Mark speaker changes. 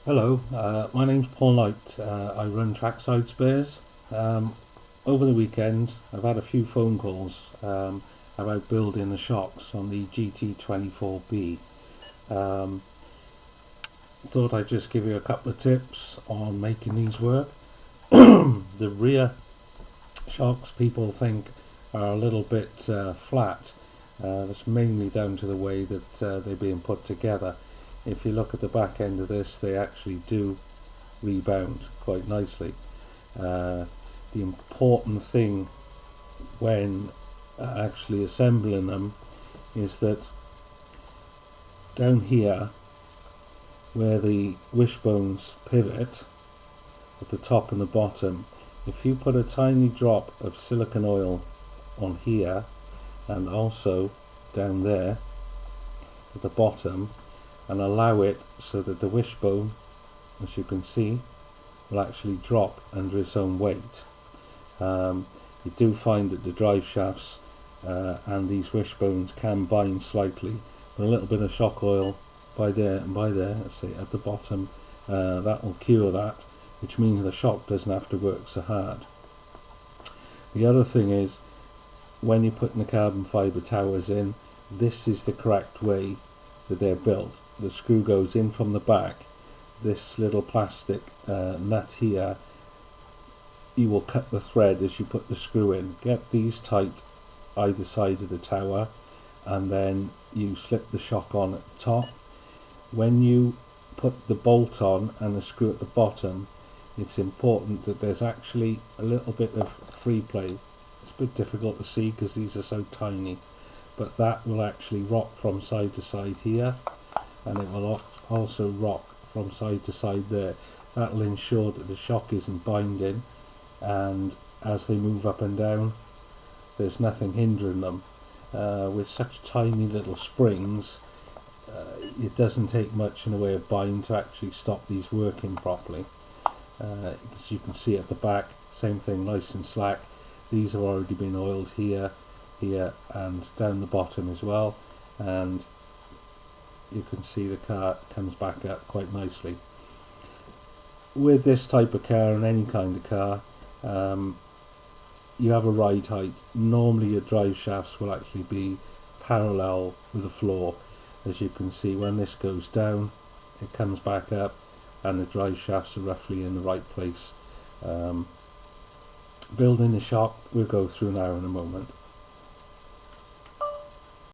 Speaker 1: Hello, my name's Paul Knight. I run Trackside Spares. Over the weekend I've had a few phone calls about building the shocks on the Gt24B. Thought I'd just give you a couple of tips on making these work. The rear shocks people think are a little bit flat. That's mainly down to the way that they're being put together. If you look at the back end of this, they actually do rebound quite nicely. The important thing when actually assembling them is that down here where the wishbones pivot at the top and the bottom, if you put a tiny drop of silicone oil on here and also down there at the bottom, and allow it so that the wishbone, as you can see, will actually drop under its own weight. You do find that the drive shafts and these wishbones can bind slightly, but a little bit of shock oil by there and by there, let's say at the bottom, that will cure that, which means the shock doesn't have to work so hard. The other thing is, when you're putting the carbon fibre towers in, this is the correct way that they're built. The screw goes in from the back. This little plastic nut here, you will cut the thread as you put the screw in. Get these tight either side of the tower, and then you slip the shock on at the top. When you put the bolt on and the screw at the bottom, it's important that there's actually a little bit of free play. It's a bit difficult to see because these are so tiny, but that will actually rock from side to side here, and it will also rock from side to side there. That will ensure that the shock isn't binding, and as they move up and down there's nothing hindering them. With such tiny little springs, it doesn't take much in the way of bind to actually stop these working properly. As you can see at the back, same thing, nice and slack. These have already been oiled here, here and down the bottom as well, and you can see the car comes back up quite nicely. With this type of car and any kind of car, you have a ride height. Normally your drive shafts will actually be parallel with the floor. As you can see, when this goes down it comes back up and the drive shafts are roughly in the right place. Building the shock we'll go through now in a moment.